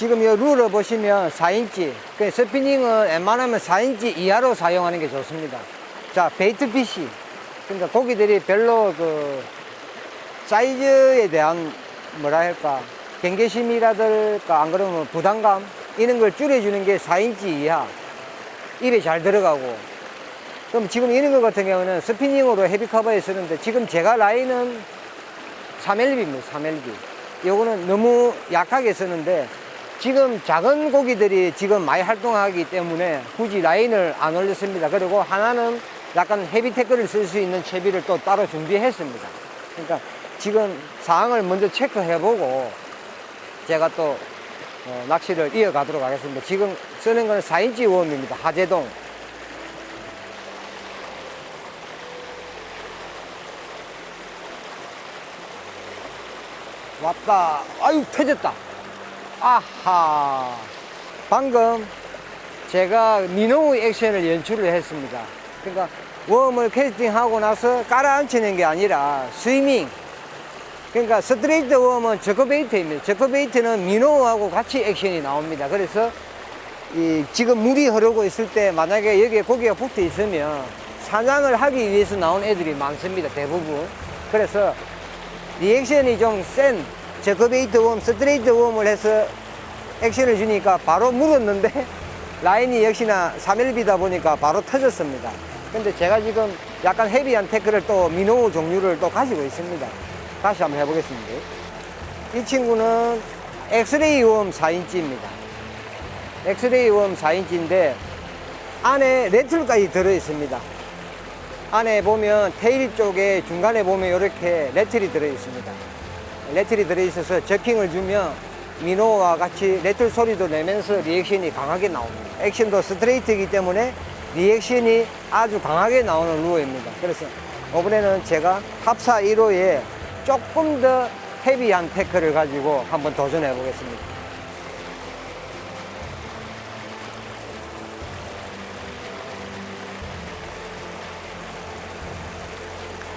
지금 이 룰을 보시면 4인치. 그 스피닝은 웬만하면 4인치 이하로 사용하는 게 좋습니다. 자, 베이트 핏이. 그러니까 고기들이 별로 그 사이즈에 대한 뭐라 할까 경계심이라든가 안 그러면 부담감 이런 걸 줄여주는 게 4인치 이하. 입에 잘 들어가고. 그럼 지금 이런 것 같은 경우는 스피닝으로 헤비 커버에 쓰는데 지금 제가 라인은 3LB입니다. 3LB. 요거는 너무 약하게 쓰는데 지금 작은 고기들이 지금 많이 활동하기 때문에 굳이 라인을 안 올렸습니다. 그리고 하나는 약간 헤비 태클을 쓸 수 있는 채비를 또 따로 준비했습니다. 그러니까 지금 사항을 먼저 체크해보고 제가 또 낚시를 이어가도록 하겠습니다. 지금 쓰는 건 4인치 웜입니다. 하재동. 왔다. 아유, 터졌다. 아하. 방금 제가 민호우 액션을 연출을 했습니다. 그러니까 웜을 캐스팅하고 나서 깔아앉히는 게 아니라 스위밍. 그러니까 스트레이트 웜은 저커베이트입니다. 저커베이트는 민호우하고 같이 액션이 나옵니다. 그래서 지금 물이 흐르고 있을 때 만약에 여기에 고기가 붙어 있으면 사냥을 하기 위해서 나온 애들이 많습니다. 대부분. 그래서 리액션이 좀 센 저커베이트 웜, 스트레이트 웜을 해서 액션을 주니까 바로 물었는데 라인이 역시나 3LB다 보니까 바로 터졌습니다. 근데 제가 지금 약간 헤비한 태클을 또 민호우 종류를 또 가지고 있습니다. 다시 한번 해보겠습니다. 이 친구는 엑스레이 웜 4인치입니다. 엑스레이 웜 4인치인데 안에 레틀까지 들어있습니다. 안에 보면 테일 쪽에 중간에 보면 이렇게 레틀이 들어있습니다. 레틀이 들어있어서 저킹을 주면 민호와 같이 레틀 소리도 내면서 리액션이 강하게 나옵니다. 액션도 스트레이트이기 때문에 리액션이 아주 강하게 나오는 루어입니다. 그래서 이번에는 제가 합사 1호에 조금 더 헤비한 태클을 가지고 한번 도전해 보겠습니다.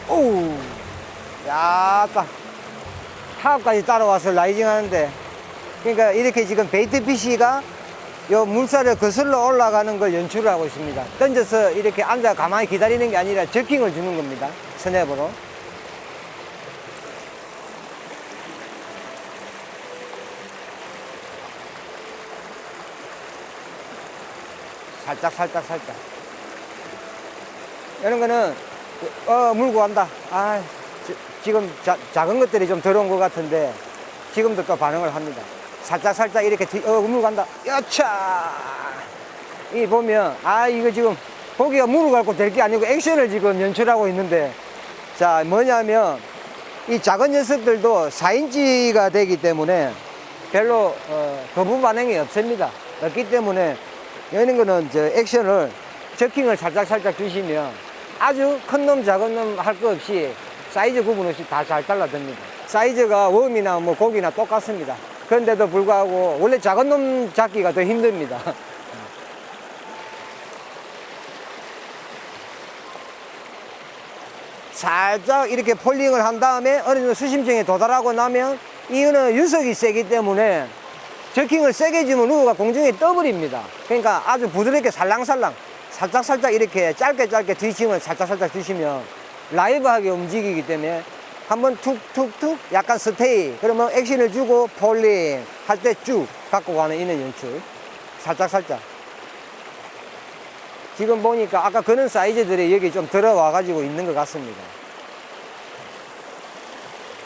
오우, 야따 타업까지 따라와서 라이징 하는데, 그러니까 이렇게 지금 베이트 피쉬가 요 물살을 거슬러 올라가는 걸 연출을 하고 있습니다. 던져서 이렇게 앉아 가만히 기다리는 게 아니라 저킹을 주는 겁니다. 스냅으로. 살짝. 이런 거는 물고 간다. 지금 작은 것들이 좀 들어온 것 같은데 지금도 또 반응을 합니다. 살짝 이렇게 물고 간다. 여차. 이 보면 이거 지금 고기가 물을 갖고 될 게 아니고 액션을 지금 연출하고 있는데, 자 뭐냐면 이 작은 녀석들도 4인치가 되기 때문에 별로 거부 반응이 없습니다. 없기 때문에 이런 거는 액션을 저킹을 살짝 주시면 아주 큰 놈 작은 놈 할 거 없이 사이즈 구분 없이 다 잘 달라듭니다. 사이즈가 웜이나 뭐 고기나 똑같습니다. 그런데도 불구하고 원래 작은 놈 잡기가 더 힘듭니다. 살짝 이렇게 폴링을 한 다음에 어느 정도 수심층에 도달하고 나면 이거는 유속이 세기 때문에 저킹을 세게 주면 루어가 공중에 떠버립니다. 그러니까 아주 부드럽게 살랑살랑 살짝 이렇게 짧게 뒤침을 살짝 주시면 라이브하게 움직이기 때문에 한번 툭툭툭 약간 스테이, 그러면 액션을 주고 폴링 할 때 쭉 갖고 가는 이런 연출. 살짝 지금 보니까 아까 그런 사이즈들이 여기 좀 들어와 가지고 있는 것 같습니다.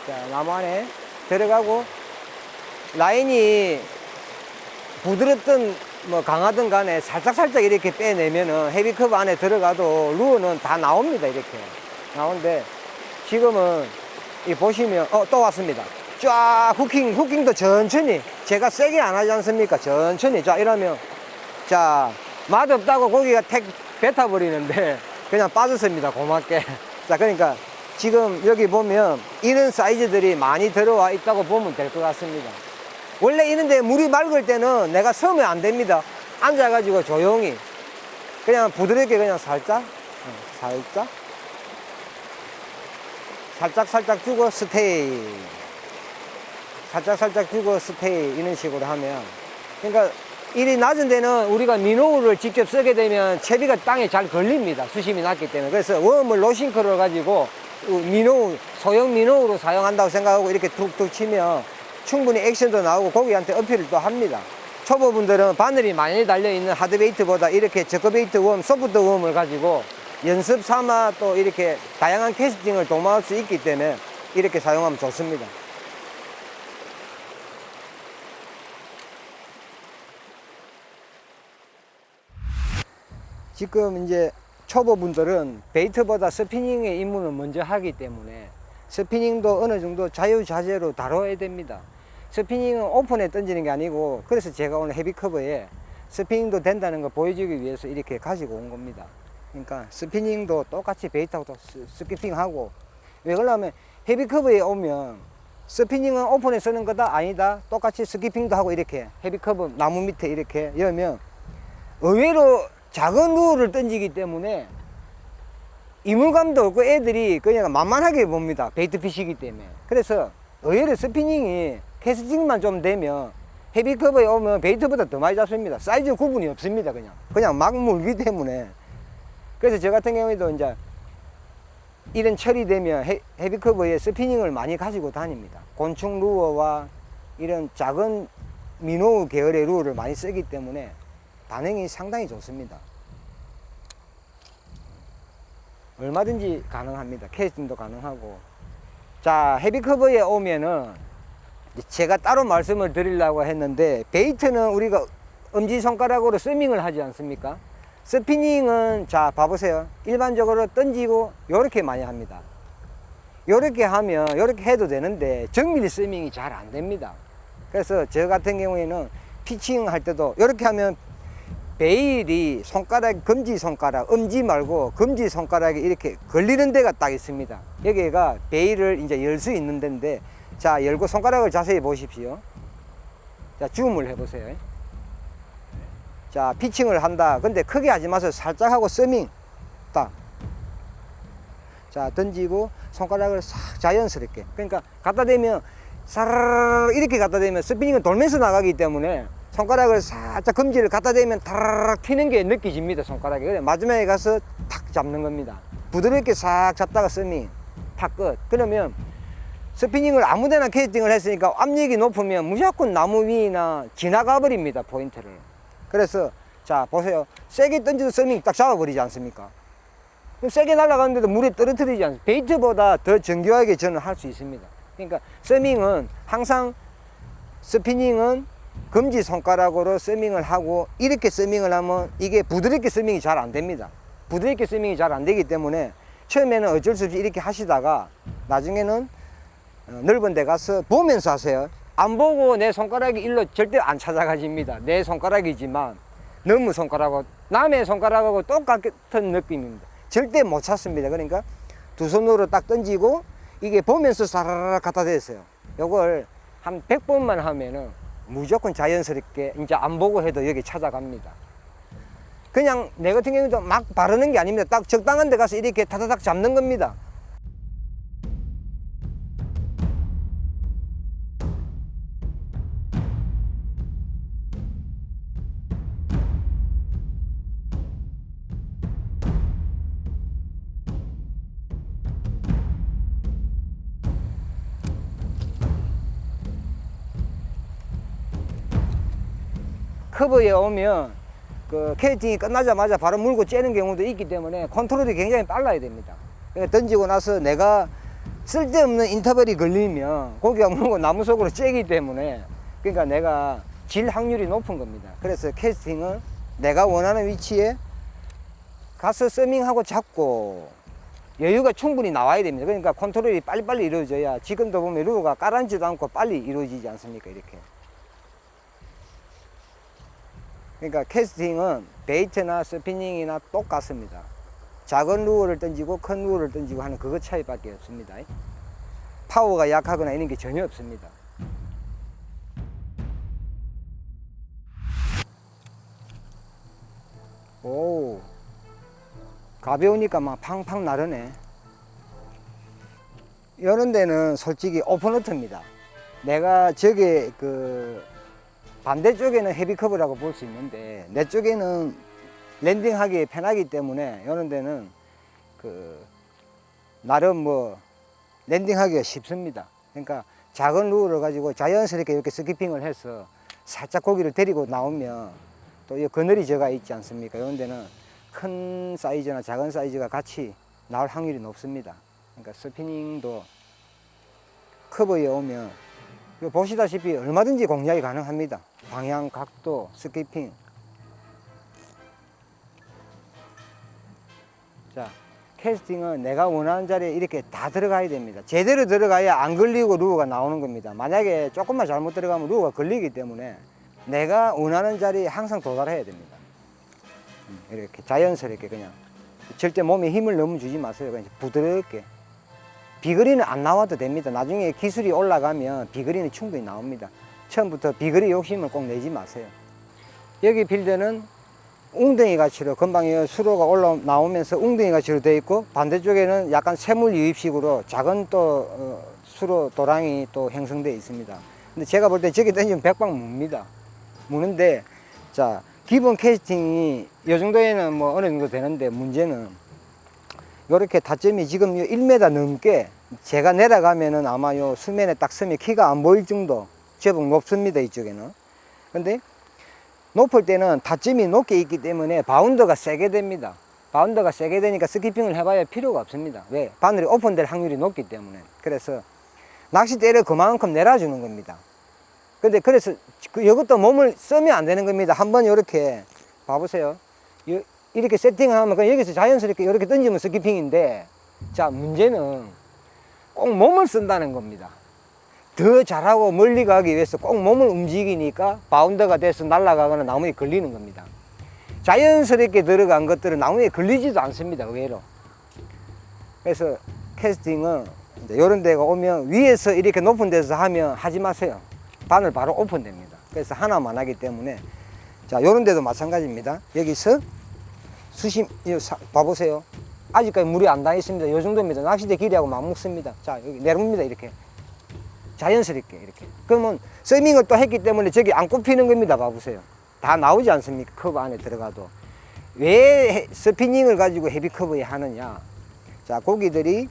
자, 나무 안에 들어가고 라인이 부드럽든 뭐 강하든 간에 살짝 이렇게 빼내면은 헤비컵 안에 들어가도 루어는 다 나옵니다. 이렇게 나오는데 지금은 이 보시면 또 왔습니다. 쫙 후킹도 천천히, 제가 세게 안 하지 않습니까? 천천히. 자, 이러면 자 맛없다고 고기가 택 뱉어버리는데 그냥 빠졌습니다. 고맙게. 자, 그러니까 지금 여기 보면 이런 사이즈들이 많이 들어와 있다고 보면 될 것 같습니다. 원래 이런데 물이 맑을 때는 내가 서면 안 됩니다. 앉아가지고 조용히 그냥 부드럽게 그냥 살짝 주고 스테이, 살짝 주고 스테이, 이런 식으로 하면 그러니까 일이 낮은 데는 우리가 미노우를 직접 쓰게 되면 채비가 땅에 잘 걸립니다. 수심이 낮기 때문에. 그래서 웜을 로싱크를 가지고 미노우, 소형 미노우로 사용한다고 생각하고 이렇게 툭툭 치면 충분히 액션도 나오고 고기한테 어필을 또 합니다. 초보분들은 바늘이 많이 달려있는 하드베이트보다 이렇게 저크베이트 웜, 소프트 웜을 가지고 연습 삼아 또 이렇게 다양한 캐스팅을 도모할 수 있기 때문에 이렇게 사용하면 좋습니다. 지금 이제 초보분들은 베이트보다 스피닝의 입문을 먼저 하기 때문에 스피닝도 어느 정도 자유자재로 다뤄야 됩니다. 스피닝은 오픈에 던지는 게 아니고, 그래서 제가 오늘 헤비커버에 스피닝도 된다는 걸 보여주기 위해서 이렇게 가지고 온 겁니다. 그러니까 스피닝도 똑같이 베이트하고 스키핑하고, 왜 그러냐면 헤비커버에 오면 스피닝은 오픈에 쓰는 거다 아니다 똑같이 스키핑도 하고 이렇게 헤비커버 나무 밑에 이렇게 여면 의외로 작은 루어를 던지기 때문에 이물감도 없고 애들이 그냥 만만하게 봅니다. 베이트피시기 때문에. 그래서 의외로 스피닝이 캐스팅만 좀 되면 헤비커버에 오면 베이트보다 더 많이 잡습니다. 사이즈 구분이 없습니다. 그냥 막 물기 때문에. 그래서 저 같은 경우에도 이제 이런 철이 되면 헤비커버에 스피닝을 많이 가지고 다닙니다. 곤충 루어와 이런 작은 미노우 계열의 루어를 많이 쓰기 때문에 반응이 상당히 좋습니다. 얼마든지 가능합니다. 캐스팅도 가능하고. 자, 헤비커버에 오면은 제가 따로 말씀을 드리려고 했는데, 베이트는 우리가 엄지손가락으로 스밍을 하지 않습니까? 스피닝은 자 봐보세요. 일반적으로 던지고 요렇게 많이 합니다. 요렇게 하면 요렇게 해도 되는데 정밀 스밍이 잘 안 됩니다. 그래서 저 같은 경우에는 피칭 할 때도 요렇게 하면 베일이 손가락, 검지손가락, 엄지 말고 검지손가락이 이렇게 걸리는 데가 딱 있습니다. 여기가 베일을 이제 열 수 있는 데인데, 자, 열고 손가락을 자세히 보십시오. 자, 줌을 해보세요. 자, 피칭을 한다. 근데 크게 하지 마세요. 살짝 하고 서밍. 딱. 자, 던지고 손가락을 싹 자연스럽게. 그러니까 갖다 대면 사르르 이렇게 갖다 대면 스피닝은 돌면서 나가기 때문에 손가락을 살짝 검지를 갖다 대면 타르르 튀는 게 느껴집니다. 손가락이. 그래 마지막에 가서 탁 잡는 겁니다. 부드럽게 싹 잡다가 서밍. 탁 끝. 그러면 스피닝을 아무데나 캐스팅을 했으니까 압력이 높으면 무조건 나무 위나 지나가 버립니다. 포인트를. 그래서 자 보세요. 세게 던져도 서밍 딱 잡아버리지 않습니까? 그럼 세게 날아가는데도 물에 떨어뜨리지 않습니까? 베이트보다 더 정교하게 저는 할 수 있습니다. 그러니까 서밍은 항상 스피닝은 검지손가락으로 서밍을 하고, 이렇게 서밍을 하면 이게 부드럽게 서밍이 잘 안 됩니다. 부드럽게 서밍이 잘 안 되기 때문에 처음에는 어쩔 수 없이 이렇게 하시다가 나중에는 넓은 데 가서 보면서 하세요. 안 보고 내 손가락이 일로 절대 안 찾아가집니다. 내 손가락이지만 너무 손가락하고 남의 손가락하고 똑같은 느낌입니다. 절대 못 찾습니다. 그러니까 두 손으로 딱 던지고 이게 보면서 사라락 갖다 대세요. 요걸 한 100번만 하면은 무조건 자연스럽게 이제 안 보고 해도 여기 찾아갑니다. 그냥 내 같은 경우도 막 바르는 게 아닙니다. 딱 적당한 데 가서 이렇게 타다닥 잡는 겁니다. 커버에 오면 그 캐스팅이 끝나자마자 바로 물고 째는 경우도 있기 때문에 컨트롤이 굉장히 빨라야 됩니다. 그러니까 던지고 나서 내가 쓸데없는 인터벌이 걸리면 고기가 물고 나무 속으로 째기 때문에, 그러니까 내가 질 확률이 높은 겁니다. 그래서 캐스팅은 내가 원하는 위치에 가서 서밍하고 잡고 여유가 충분히 나와야 됩니다. 그러니까 컨트롤이 빨리빨리 이루어져야, 지금도 보면 루어가 깔아앉지도 않고 빨리 이루어지지 않습니까? 이렇게. 그러니까 캐스팅은 베이트나 스피닝이나 똑같습니다. 작은 루어를 던지고 큰 루어를 던지고 하는 그것 차이밖에 없습니다. 파워가 약하거나 이런 게 전혀 없습니다. 오, 가벼우니까 막 팡팡 나르네. 이런 데는 솔직히 오픈워터입니다. 내가 저게 그 반대쪽에는 헤비 커브라고 볼 수 있는데 내 쪽에는 랜딩하기 편하기 때문에 이런 데는 그 나름 뭐 랜딩하기가 쉽습니다. 그러니까 작은 루어를 가지고 자연스럽게 이렇게 스키핑을 해서 살짝 고기를 데리고 나오면 또 이 그늘이 져가 있지 않습니까? 이런 데는 큰 사이즈나 작은 사이즈가 같이 나올 확률이 높습니다. 그러니까 스피닝도 커브에 오면 보시다시피 얼마든지 공략이 가능합니다. 방향, 각도, 스키핑. 자, 캐스팅은 내가 원하는 자리에 이렇게 다 들어가야 됩니다. 제대로 들어가야 안 걸리고 루어가 나오는 겁니다. 만약에 조금만 잘못 들어가면 루어가 걸리기 때문에 내가 원하는 자리에 항상 도달해야 됩니다. 이렇게 자연스럽게 그냥 절대 몸에 힘을 너무 주지 마세요. 그냥 부드럽게. 비거리는 안 나와도 됩니다. 나중에 기술이 올라가면 비거리는 충분히 나옵니다. 처음부터 비거리 욕심을 꼭 내지 마세요. 여기 필드는 웅덩이 가치로 금방 수로가 나오면서 웅덩이 가치로 되어 있고 반대쪽에는 약간 새물 유입식으로 작은 또 수로 도랑이 또 형성되어 있습니다. 근데 제가 볼 때 저기 던지면 백방 뭅니다. 무는데 자 기본 캐스팅이 이 정도에는 뭐 어느 정도 되는데 문제는 이렇게 타점이 지금 1m 넘게 제가 내려가면은 아마 요 수면에 딱 서면 키가 안 보일 정도 제법 높습니다. 이쪽에는. 근데 높을 때는 타점이 높게 있기 때문에 바운더가 세게 됩니다. 바운더가 세게 되니까 스키핑을 해봐야 필요가 없습니다. 왜? 바늘이 오픈될 확률이 높기 때문에. 그래서 낚싯대를 그만큼 내려주는 겁니다. 근데 그래서 이것도 몸을 쓰면 안 되는 겁니다. 한번 이렇게 봐보세요. 이렇게 세팅하면 그냥 여기서 자연스럽게 이렇게 던지면 스키핑인데 자 문제는 꼭 몸을 쓴다는 겁니다. 더 잘하고 멀리 가기 위해서 꼭 몸을 움직이니까 바운더가 돼서 날아가거나 나무에 걸리는 겁니다. 자연스럽게 들어간 것들은 나무에 걸리지도 않습니다. 의외로. 그래서 캐스팅은 이런 데가 오면 위에서 이렇게 높은 데서 하면 하지 마세요. 바늘 바로 오픈됩니다. 그래서 하나만 하기 때문에 자 이런 데도 마찬가지입니다. 여기서 수심 봐보세요. 아직까지 물이 안 닿아 있습니다. 이 정도입니다. 낚싯대 길이하고 맞먹습니다. 자 여기 내려옵니다. 이렇게 자연스럽게 이렇게. 그러면 서밍을 또 했기 때문에 저기 안 꼽히는 겁니다. 봐보세요. 다 나오지 않습니까? 커브 안에 들어가도. 왜 스피닝을 가지고 헤비 커브에 하느냐? 자 고기들이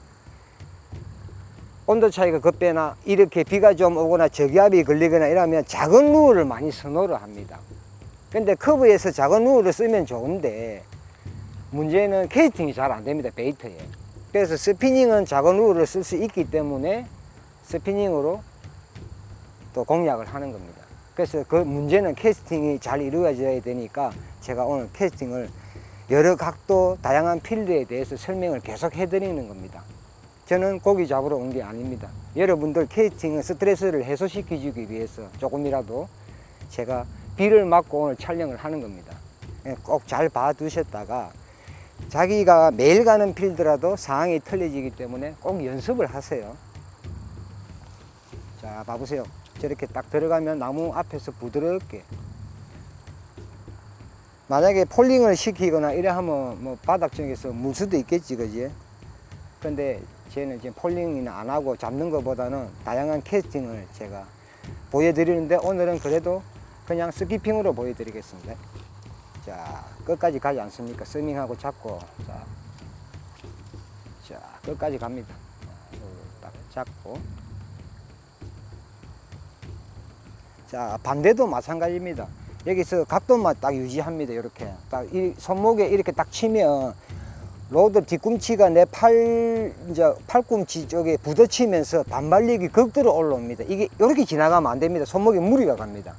온도 차이가 급변나 이렇게 비가 좀 오거나 저기압이 걸리거나 이러면 작은 루어를 많이 선호를 합니다. 근데 커브에서 작은 루어를 쓰면 좋은데 문제는 캐스팅이 잘 안 됩니다. 베이터에. 그래서 스피닝은 작은 루어를 쓸 수 있기 때문에 스피닝으로 또 공략을 하는 겁니다. 그래서 그 문제는 캐스팅이 잘 이루어져야 되니까 제가 오늘 캐스팅을 여러 각도 다양한 필드에 대해서 설명을 계속 해드리는 겁니다. 저는 고기 잡으러 온 게 아닙니다. 여러분들 캐스팅은 스트레스를 해소시켜주기 위해서 조금이라도 제가 비를 맞고 오늘 촬영을 하는 겁니다. 꼭 잘 봐두셨다가 자기가 매일 가는 필드라도 상황이 틀려지기 때문에 꼭 연습을 하세요. 자 봐보세요. 저렇게 딱 들어가면 나무 앞에서 부드럽게 만약에 폴링을 시키거나 이래 하면 뭐 바닥 쪽에서 물 수도 있겠지 그지? 근데 저는 지금 폴링이나 안 하고 잡는 것보다는 다양한 캐스팅을 제가 보여드리는데 오늘은 그래도 그냥 스키핑으로 보여드리겠습니다. 자 끝까지 가지 않습니까? 스밍하고 잡고 자 끝까지 갑니다. 딱 잡고 자 반대도 마찬가지입니다. 여기서 각도만 딱 유지합니다. 이렇게 딱 이 손목에 이렇게 딱 치면 로드 뒤꿈치가 내 팔꿈치 쪽에 부딪히면서 반발력이 극도로 올라옵니다. 이게 이렇게 지나가면 안 됩니다. 손목에 무리가 갑니다.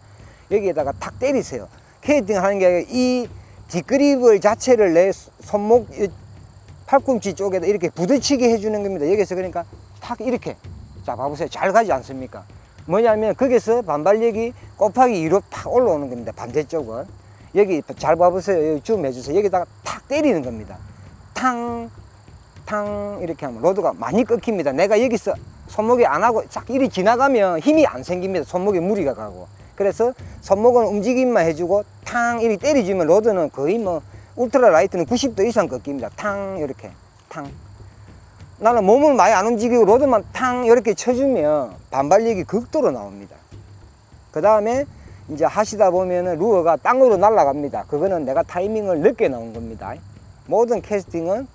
여기에다가 탁 때리세요. 캐스팅 하는 게 아니라 이 뒷그립을 자체를 내 손목 팔꿈치 쪽에다 이렇게 부딪히게 해주는 겁니다. 여기서 그러니까 탁 이렇게 자 봐보세요. 잘 가지 않습니까? 뭐냐면 거기서 반발력이 곱하기 2로 탁 올라오는 겁니다. 반대쪽은 여기 잘 봐보세요. 여기 줌 해주세요. 여기다가 탁 때리는 겁니다. 탕 이렇게 하면 로드가 많이 꺾입니다. 내가 여기서 손목에 안 하고 싹 이리 지나가면 힘이 안 생깁니다. 손목에 무리가 가고. 그래서 손목은 움직임만 해주고 탕 이렇게 때려주면 로드는 거의 뭐 울트라 라이트는 90도 이상 꺾입니다. 탕 이렇게 탕. 나는 몸을 많이 안 움직이고 로드만 탕 이렇게 쳐주면 반발력이 극도로 나옵니다. 그 다음에 이제 하시다 보면은 루어가 땅으로 날아갑니다. 그거는 내가 타이밍을 늦게 넣은 겁니다. 모든 캐스팅은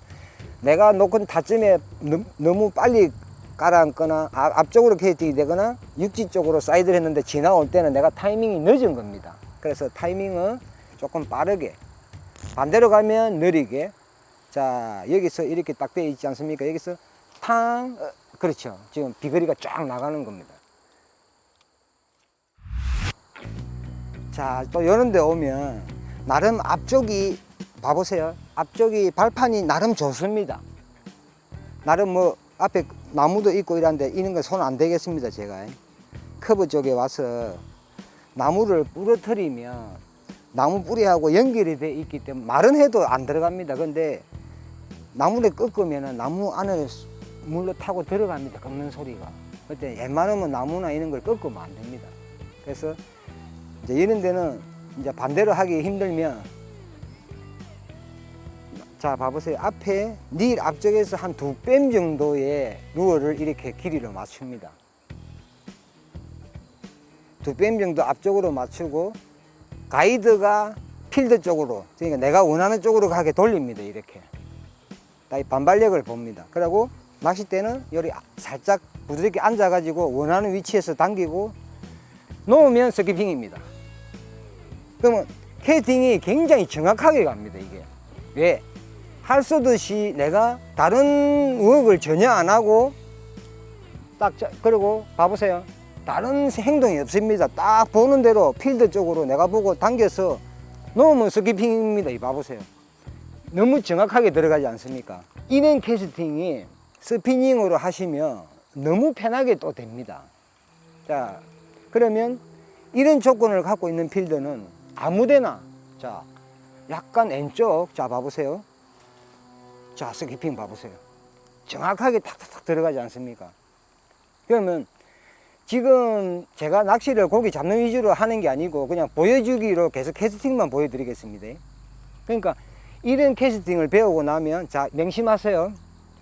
내가 놓은 타점에 너무 빨리 깔아앉거나 앞쪽으로 캐스팅이 되거나 육지 쪽으로 사이드를 했는데 지나올 때는 내가 타이밍이 늦은 겁니다. 그래서 타이밍은 조금 빠르게, 반대로 가면 느리게. 자, 여기서 이렇게 딱 되어 있지 않습니까? 여기서 탕, 그렇죠. 지금 비거리가 쫙 나가는 겁니다. 자, 또 이런 데 오면 나름 앞쪽이 봐보세요. 앞쪽이 발판이 나름 좋습니다. 나름 뭐 앞에 나무도 있고 이런데 이런 거 손 안 대겠습니다. 제가 커브 쪽에 와서 나무를 부러뜨리면 나무 뿌리하고 연결이 돼 있기 때문에 말은 해도 안 들어갑니다. 근데 나무를 꺾으면 나무 안에 물로 타고 들어갑니다. 꺾는 소리가. 그때 웬만하면 나무나 이런 걸 꺾으면 안 됩니다. 그래서 이제 이런 데는 이제 반대로 하기 힘들면, 자, 봐보세요. 앞에 닐 앞쪽에서 한 2뺨 정도의 루어를 이렇게 길이로 맞춥니다. 2뺨 정도 앞쪽으로 맞추고 가이드가 필드 쪽으로, 그러니까 내가 원하는 쪽으로 가게 돌립니다. 이렇게 반발력을 봅니다. 그리고 낚싯대는 여기 살짝 부드럽게 앉아가지고 원하는 위치에서 당기고 놓으면 스키핑입니다. 그러면 캐스팅이 굉장히 정확하게 갑니다. 이게 왜? 할 쏘듯이 내가 다른 웍을 전혀 안 하고 딱, 그리고 봐보세요. 다른 행동이 없습니다. 딱 보는 대로 필드 쪽으로 내가 보고 당겨서 놓으면 스키핑입니다. 이 봐보세요. 너무 정확하게 들어가지 않습니까? 이런 캐스팅이 스피닝으로 하시면 너무 편하게 또 됩니다. 자, 그러면 이런 조건을 갖고 있는 필드는 아무데나, 자, 약간 왼쪽, 자, 봐보세요. 자, 스키핑 봐보세요. 정확하게 탁탁탁 들어가지 않습니까? 그러면 지금 제가 낚시를 고기 잡는 위주로 하는 게 아니고 그냥 보여주기로 계속 캐스팅만 보여드리겠습니다. 그러니까 이런 캐스팅을 배우고 나면, 자, 명심하세요.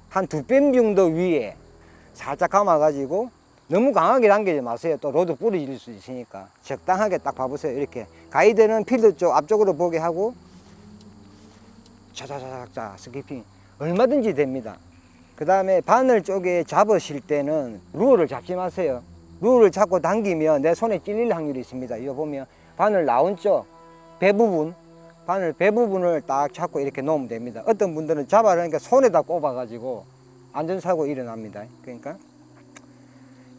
한 2뺨 정도 위에 살짝 감아가지고 너무 강하게 당기지 마세요. 또 로드 부러질 수 있으니까 적당하게 딱 봐보세요. 이렇게 가이드는 필드 쪽 앞쪽으로 보게 하고 자자자자 스키핑 얼마든지 됩니다. 그 다음에 바늘 쪽에 잡으실 때는 루어를 잡지 마세요. 루어를 잡고 당기면 내 손에 찔릴 확률이 있습니다. 이거 보면 바늘 나온 쪽 배 부분, 바늘 배 부분을 딱 잡고 이렇게 놓으면 됩니다. 어떤 분들은 잡아라니까 손에다 꼽아가지고 안전사고 일어납니다. 그러니까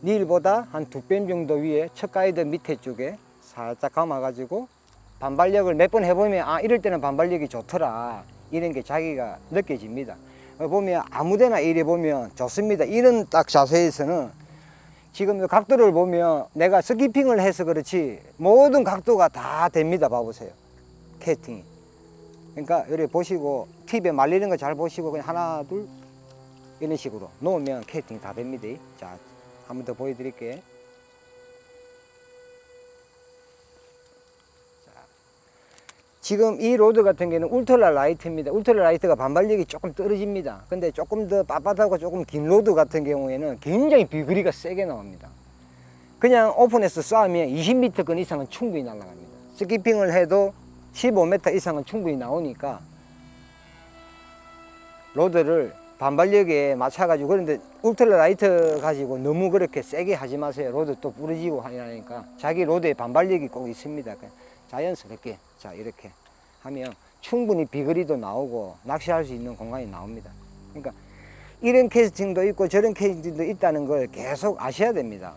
닐보다 한 2뺨 정도 위에 첫 가이드 밑에 쪽에 살짝 감아가지고 반발력을 몇 번 해보면, 아, 이럴 때는 반발력이 좋더라, 이런 게 자기가 느껴집니다. 보면 아무데나 이래 보면 좋습니다. 이런 딱 자세에서는 지금 각도를 보면 내가 스키핑을 해서 그렇지 모든 각도가 다 됩니다. 봐보세요. 캐스팅이. 그러니까 여기 보시고 팁에 말리는 거 잘 보시고 그냥 하나 둘 이런 식으로 놓으면 캐스팅이 다 됩니다. 자, 한 번 더 보여드릴게요. 자, 지금 이 로드 같은 경우는 울트라 라이트입니다. 울트라 라이트가 반발력이 조금 떨어집니다. 근데 조금 더 빳빳하고 조금 긴 로드 같은 경우에는 굉장히 비거리가 세게 나옵니다. 그냥 오픈해서 쏴면 20m권 이상은 충분히 날아갑니다. 스키핑을 해도 15m 이상은 충분히 나오니까 로드를 반발력에 맞춰가지고, 그런데 울트라 라이트 가지고 너무 그렇게 세게 하지 마세요. 로드 또 부러지고 하니까 자기 로드에 반발력이 꼭 있습니다. 자연스럽게, 자, 이렇게 하면 충분히 비거리도 나오고 낚시할 수 있는 공간이 나옵니다. 그러니까 이런 캐스팅도 있고 저런 캐스팅도 있다는 걸 계속 아셔야 됩니다.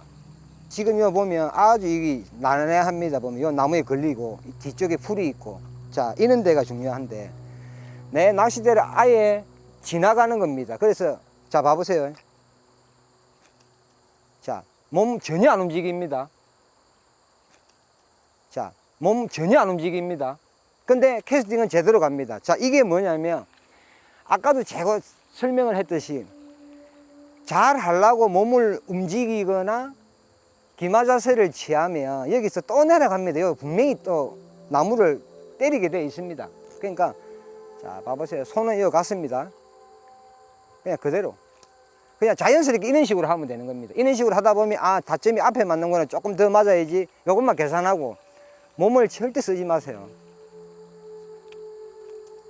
지금 요 보면 아주 이게 난해합니다. 보면 요 나무에 걸리고 뒤쪽에 풀이 있고, 자, 이런 데가 중요한데 내 낚시대를 아예 지나가는 겁니다. 그래서 자, 봐보세요. 자, 몸 전혀 안 움직입니다. 자, 몸 전혀 안 움직입니다. 근데 캐스팅은 제대로 갑니다. 자, 이게 뭐냐면 아까도 제가 설명을 했듯이 잘 하려고 몸을 움직이거나 기마 자세를 취하면 여기서 또 내려갑니다. 여기 분명히 또 나무를 때리게 되어 있습니다. 그러니까 자, 봐보세요. 손은 여기 갔습니다. 그냥 그대로 그냥 자연스럽게 이런 식으로 하면 되는 겁니다. 이런 식으로 하다 보면, 아, 타점이 앞에 맞는 거는 조금 더 맞아야지, 요것만 계산하고 몸을 절대 쓰지 마세요.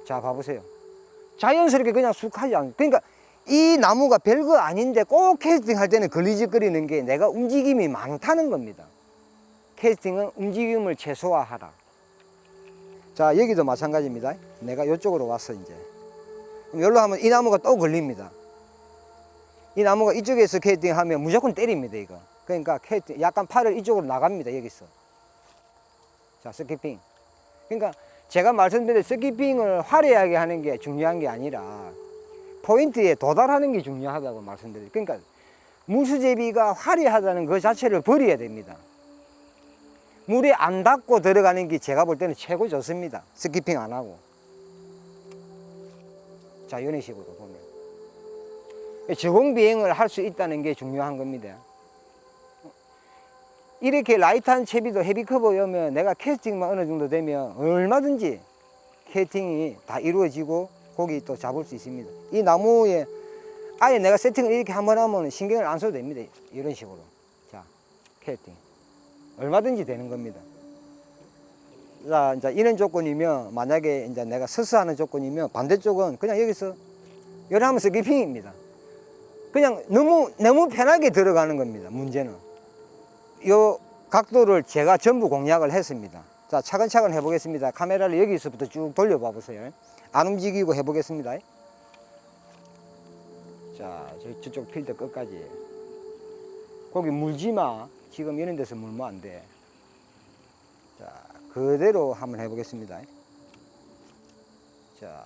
자, 봐보세요. 자연스럽게 그냥 쑥 하지 않고. 그러니까 이 나무가 별거 아닌데 꼭 캐스팅 할 때는 걸리적거리는 게 내가 움직임이 많다는 겁니다. 캐스팅은 움직임을 최소화하라. 자, 여기도 마찬가지입니다. 내가 이쪽으로 왔어, 이제. 그럼 여기로 하면 이 나무가 또 걸립니다. 이 나무가 이쪽에서 캐스팅 하면 무조건 때립니다, 이거. 그러니까 캐스팅, 약간 팔을 이쪽으로 나갑니다, 여기서. 자, 스키핑. 그러니까 제가 말씀드린 스키핑을 화려하게 하는 게 중요한 게 아니라 포인트에 도달하는 게 중요하다고 말씀드려요. 그러니까 무수제비가 화려하다는 그 자체를 버려야 됩니다. 물에 안 닿고 들어가는 게 제가 볼 때는 최고 좋습니다. 스키핑 안 하고. 자, 이런 식으로 보면 저공비행을 할 수 있다는 게 중요한 겁니다. 이렇게 라이트한 채비도 헤비커버 여면 내가 캐스팅만 어느 정도 되면 얼마든지 캐스팅이 다 이루어지고 고기 또 잡을 수 있습니다. 이 나무에 아예 내가 세팅을 이렇게 한번 하면 신경을 안 써도 됩니다. 이런 식으로. 자, 캐스팅. 얼마든지 되는 겁니다. 자, 이제 이런 조건이면 만약에 이제 내가 서서 하는 조건이면 반대쪽은 그냥 여기서 열하면 스키핑입니다. 그냥 너무 편하게 들어가는 겁니다. 문제는. 요 각도를 제가 전부 공략을 했습니다. 자, 차근차근 해보겠습니다. 카메라를 여기서부터 쭉 돌려봐 보세요. 안 움직이고 해보겠습니다. 자, 저쪽 필드 끝까지. 거기 물지 마. 지금 이런 데서 물면 안 돼. 자, 그대로 한번 해보겠습니다. 자,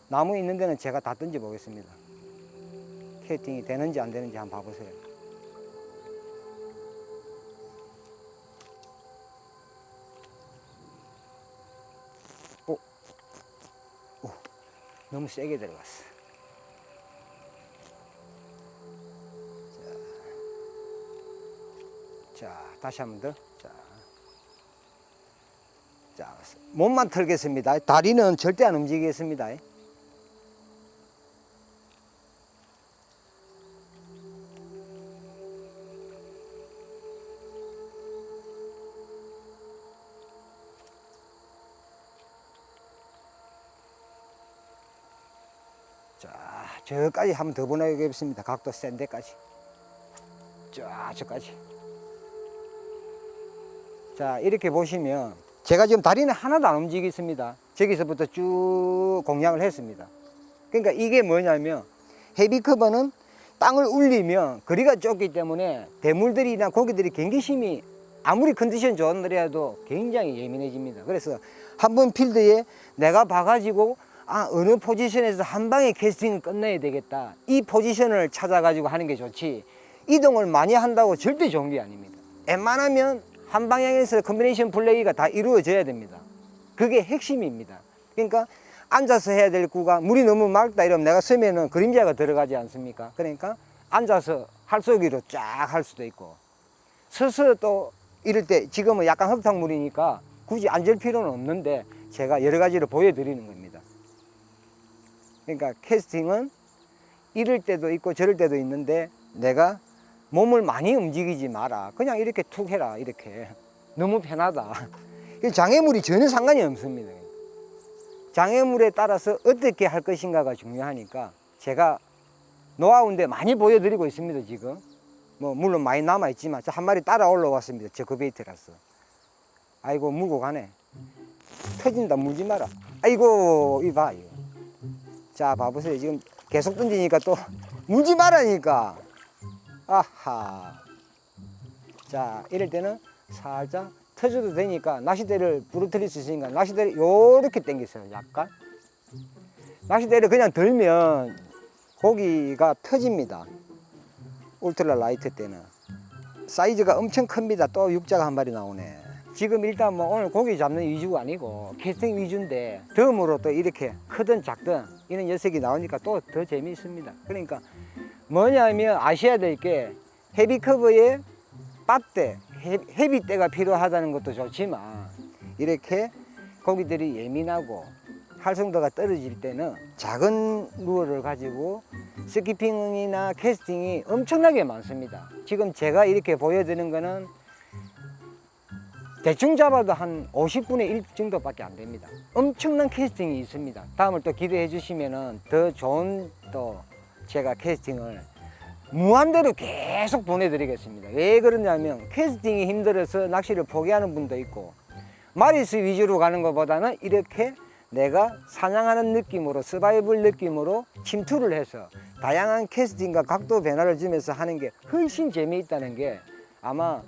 나무 있는 데는 제가 다 던져 보겠습니다. 캐스팅이 되는지 안 되는지 한번 봐보세요. 오, 너무 세게 들어갔어. 자, 다시 한 번 더. 자, 몸만 털겠습니다. 다리는 절대 안 움직이겠습니다. 자, 저까지 한번 더 보내겠습니다. 각도 센 데까지. 자, 저까지. 자, 이렇게 보시면 제가 지금 다리는 하나도 안 움직였습니다. 저기서부터 쭉 공략을 했습니다. 그러니까 이게 뭐냐면 헤비커버는 땅을 울리면 거리가 좁기 때문에 대물들이나 고기들이 경계심이 아무리 컨디션 좋은 날이라도 굉장히 예민해집니다. 그래서 한번 필드에 내가 봐가지고 어느 포지션에서 한 방에 캐스팅을 끝내야 되겠다. 이 포지션을 찾아가지고 하는 게 좋지. 이동을 많이 한다고 절대 좋은 게 아닙니다. 웬만하면 한 방향에서 컨비네이션 플레이가 다 이루어져야 됩니다. 그게 핵심입니다. 그러니까 앉아서 해야 될 구가 물이 너무 맑다 이러면 내가 서면은 그림자가 들어가지 않습니까? 그러니까 앉아서 할쏘기로 쫙 할 수도 있고 서서 또 이럴 때 지금은 약간 흙탕물이니까 굳이 앉을 필요는 없는데 제가 여러 가지를 보여드리는 겁니다. 그러니까 캐스팅은 이럴 때도 있고 저럴 때도 있는데 내가 몸을 많이 움직이지 마라. 그냥 이렇게 툭 해라. 이렇게. 너무 편하다. 장애물이 전혀 상관이 없습니다. 장애물에 따라서 어떻게 할 것인가가 중요하니까 제가 노하우인데 많이 보여드리고 있습니다. 지금. 뭐 물론 많이 남아있지만 한 마리 따라 올라왔습니다. 저크베이트라서. 아이고 물고 가네. 터진다. 물지 마라. 아이고 이봐 이거. 자 봐보세요. 지금 계속 던지니까 또 물지 마라니까. 아하. 자, 이럴 때는 살짝 터져도 되니까 낚싯대를 부러뜨릴 수 있으니까 낚싯대를 요렇게 당기세요. 약간. 낚싯대를 그냥 들면 고기가 터집니다. 울트라 라이트 때는. 사이즈가 엄청 큽니다. 또 육자가 한 마리 나오네. 지금 일단 뭐 오늘 고기 잡는 위주가 아니고 캐스팅 위주인데 덤으로 또 이렇게 크든 작든 이런 녀석이 나오니까 또 더 재미있습니다. 그러니까 뭐냐면 아셔야 될 게 헤비커버에 빠떼, 헤비대가 필요하다는 것도 좋지만 이렇게 고기들이 예민하고 활성도가 떨어질 때는 작은 루어를 가지고 스키핑이나 캐스팅이 엄청나게 많습니다. 지금 제가 이렇게 보여드리는 거는 대충 잡아도 한 50분의 1 정도밖에 안 됩니다. 엄청난 캐스팅이 있습니다. 다음을 또 기대해 주시면은 더 좋은 또 제가 캐스팅을 무한대로 계속 보내드리겠습니다. 왜 그러냐면 캐스팅이 힘들어서 낚시를 포기하는 분도 있고 마리스 위주로 가는 것보다는 이렇게 내가 사냥하는 느낌으로 서바이벌 느낌으로 침투를 해서 다양한 캐스팅과 각도 변화를 주면서 하는 게 훨씬 재미있다는 게 아마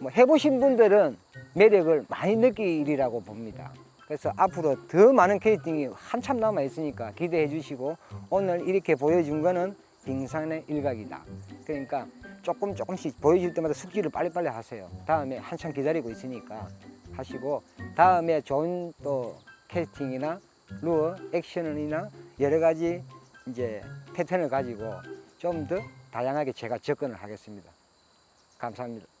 뭐 해보신 분들은 매력을 많이 느끼리라고 봅니다. 그래서 앞으로 더 많은 캐스팅이 한참 남아 있으니까 기대해 주시고 오늘 이렇게 보여준 거는 빙산의 일각이다. 그러니까 조금씩 보여줄 때마다 숙지를 빨리빨리 하세요. 다음에 한참 기다리고 있으니까 하시고 다음에 좋은 또 캐스팅이나 루어, 액션이나 여러 가지 이제 패턴을 가지고 좀 더 다양하게 제가 접근을 하겠습니다. 감사합니다.